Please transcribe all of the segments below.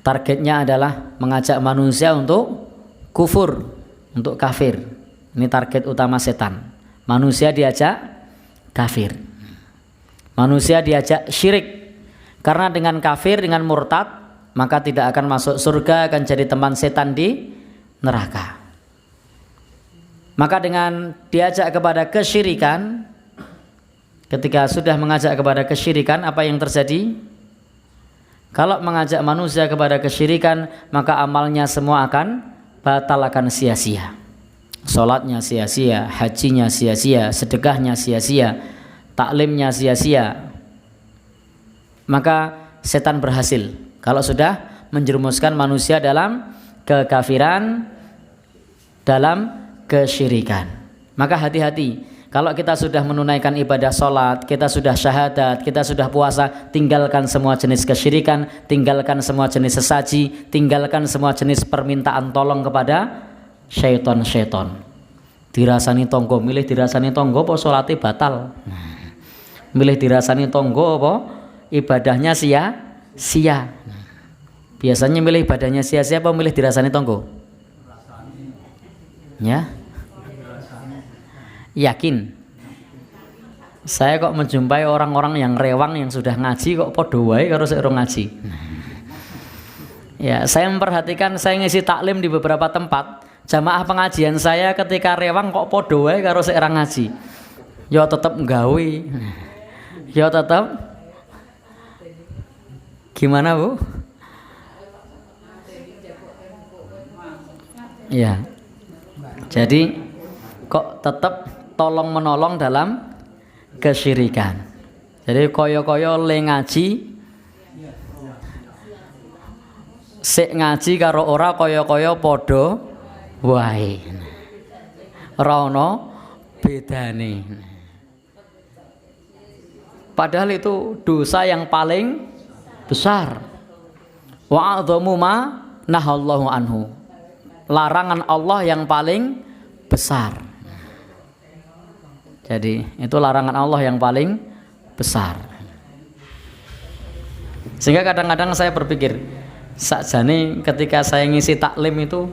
targetnya adalah mengajak manusia untuk kufur, untuk kafir. Ini target utama setan. Manusia diajak kafir, manusia diajak syirik. Karena dengan kafir, dengan murtad, maka tidak akan masuk surga, akan jadi teman setan di neraka. Maka dengan diajak kepada kesyirikan, ketika sudah mengajak kepada kesyirikan, apa yang terjadi? Kalau mengajak manusia kepada kesyirikan, maka amalnya semua akan batal, akan sia-sia. Sholatnya sia-sia, hajinya sia-sia, sedekahnya sia-sia, taklimnya sia-sia. Maka setan berhasil kalau sudah menjerumuskan manusia dalam kekafiran, dalam kesyirikan. Maka hati-hati. Kalau kita sudah menunaikan ibadah sholat, kita sudah syahadat, kita sudah puasa, tinggalkan semua jenis kesyirikan, tinggalkan semua jenis sesaji, tinggalkan semua jenis permintaan tolong kepada syaiton-syaiton. Dirasani tonggo, milih dirasani tonggo apa sholatnya batal? Milih dirasani tonggo apa ibadahnya sia-sia? Biasanya milih ibadahnya sia-sia apa milih dirasani tonggo? Ya? Yakin? Saya kok menjumpai orang-orang yang rewang yang sudah ngaji kok podo wae karo sik ora ngaji. Ya, saya memperhatikan, saya ngisi taklim di beberapa tempat, jamaah pengajian saya ketika rewang kok podo wae karo sik ora ngaji. Ya tetep nggawe. Ya tetep gimana, Bu? Ya. Jadi kok tetap tolong menolong dalam kesyirikan. Jadi koyo-koyo le ngaji, sik ngaji karo ora koyo-koyo podo wae. Ora ono bedane. Padahal itu dosa yang paling besar. Wa a'dhamu ma nahallahu anhu. Larangan Allah yang paling besar. Jadi itu larangan Allah yang paling besar. Sehingga kadang-kadang saya berpikir, sakjane ketika saya ngisi taklim itu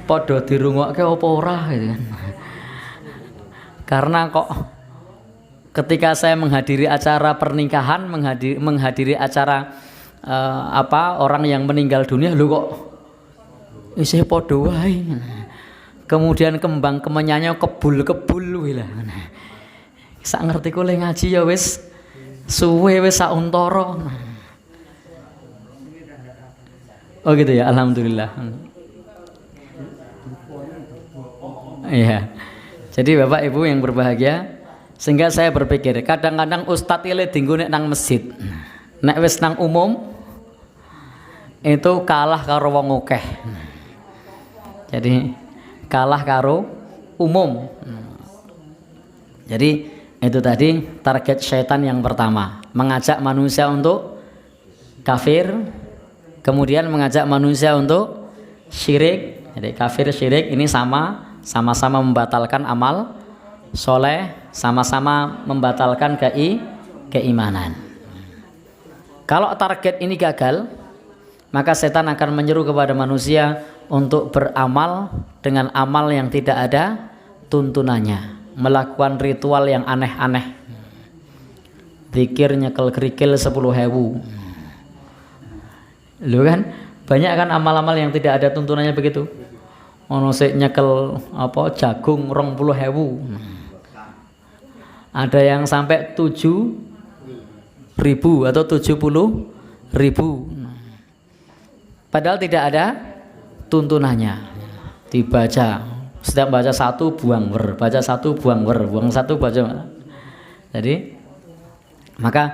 podo dirungokke apa ora gitu kan. Karena kok ketika saya menghadiri acara pernikahan, menghadiri acara orang yang meninggal dunia, lu kok isih podo wae. Kemudian kembang kemenyanya kebul-kebul lah. Sak ngerti ku le ngaji ya wis suwe wis sak untara. Oh gitu ya, alhamdulillah. Iya. Jadi Bapak Ibu yang berbahagia, sehingga saya berpikir, kadang-kadang ustadz ile dinggo nek nang masjid. Nek wis nang umum itu kalah karo wong akeh. Jadi kalah karo umum. Jadi itu tadi target syaitan yang pertama, mengajak manusia untuk kafir, kemudian mengajak manusia untuk syirik. Jadi kafir syirik ini sama-sama membatalkan amal soleh, sama-sama membatalkan keimanan. Kalau target ini gagal, maka setan akan menyeru kepada manusia untuk beramal dengan amal yang tidak ada tuntunannya, melakukan ritual yang aneh-aneh, zikir nyekel kerikil 10.000. Lu kan banyak kan amal-amal yang tidak ada tuntunannya begitu. Ono sik nyekel jagung 20.000. Ada yang sampai 7.000 atau 70.000. Padahal tidak ada tuntunannya. Dibaca, setiap baca satu buang wer, baca satu buang wer, buang satu baca. Jadi maka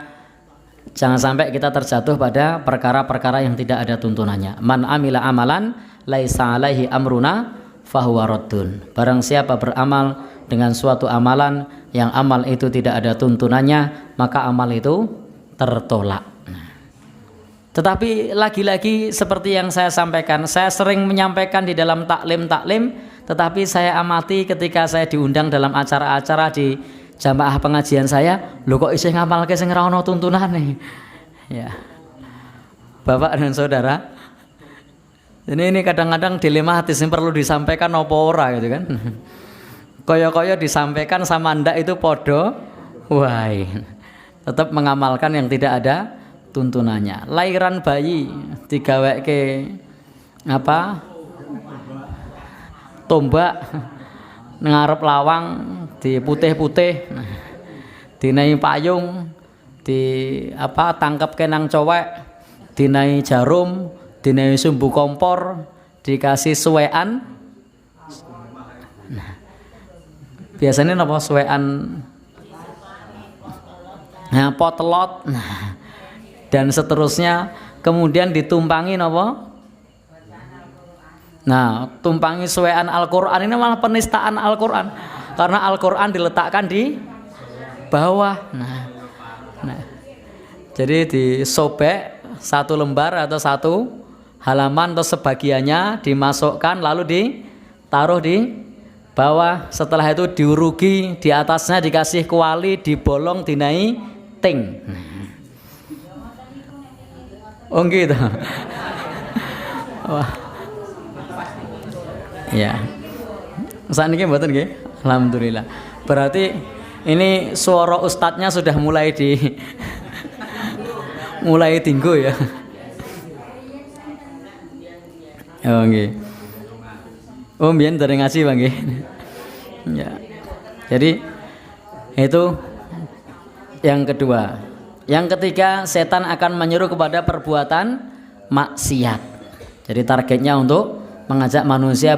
jangan sampai kita terjatuh pada perkara-perkara yang tidak ada tuntunannya. Man amila amalan laisa alaihi amruna fahuwa raddun. Barang siapa beramal dengan suatu amalan yang amal itu tidak ada tuntunannya, maka amal itu tertolak. Tetapi lagi-lagi seperti yang saya sampaikan, saya sering menyampaikan di dalam taklim-taklim, tetapi saya amati ketika saya diundang dalam acara-acara di jamaah pengajian saya, lho kok isih ngamalke sing ora ana tuntunane. Ya. Bapak dan saudara, ini kadang-kadang dilematis, ini perlu disampaikan apa ora gitu kan. Koyo-koyo disampaikan sama ndak itu podo wahai. Tetap mengamalkan yang tidak ada tuntunannya. Lahiran bayi digaweke apa? Tombak ngarep lawang diputih-putih. Dinai payung, di apa tangkep kenang cowek, dinai jarum, dinai sumbu kompor, dikasih suwean. Nah, biasanya apa suwean? Nah, potelot, nah, dan seterusnya. Kemudian ditumpangi apa? Nah, tumpangi suwean Al-Quran ini malah penistaan Al-Quran, karena Al-Quran diletakkan di bawah. Nah, jadi disobek satu lembar atau satu halaman atau sebagiannya dimasukkan lalu ditaruh di bawah. Setelah itu diurugi, di atasnya dikasih kuali, dibolong, dinai ting. Oh gitu. Wah. Ya. Saat ini mboten nggih. Alhamdulillah. Berarti ini suara ustadznya sudah mulai mulai tinggu ya. Oh nggih. Oh mbiyen dari ngaji Bang nggih. Ya. Jadi itu yang kedua. Yang ketiga, setan akan menyuruh kepada perbuatan maksiat. Jadi targetnya untuk mengajak manusia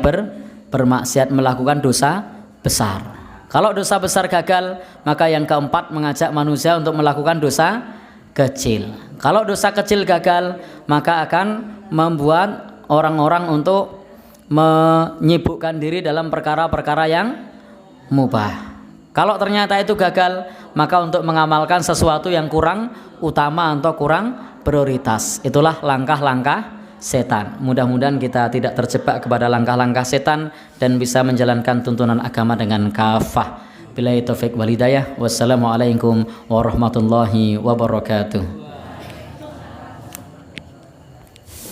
bermaksiat, melakukan dosa besar. Kalau dosa besar gagal, maka yang keempat mengajak manusia untuk melakukan dosa kecil. Kalau dosa kecil gagal, maka akan membuat orang-orang untuk menyibukkan diri dalam perkara-perkara yang mubah. Kalau ternyata itu gagal, maka untuk mengamalkan sesuatu yang kurang utama atau kurang prioritas. Itulah langkah-langkah setan. Mudah-mudahan kita tidak terjebak kepada langkah-langkah setan dan bisa menjalankan tuntunan agama dengan kafah. Billahi taufik wal hidayah. Wassalamualaikum warahmatullahi wabarakatuh.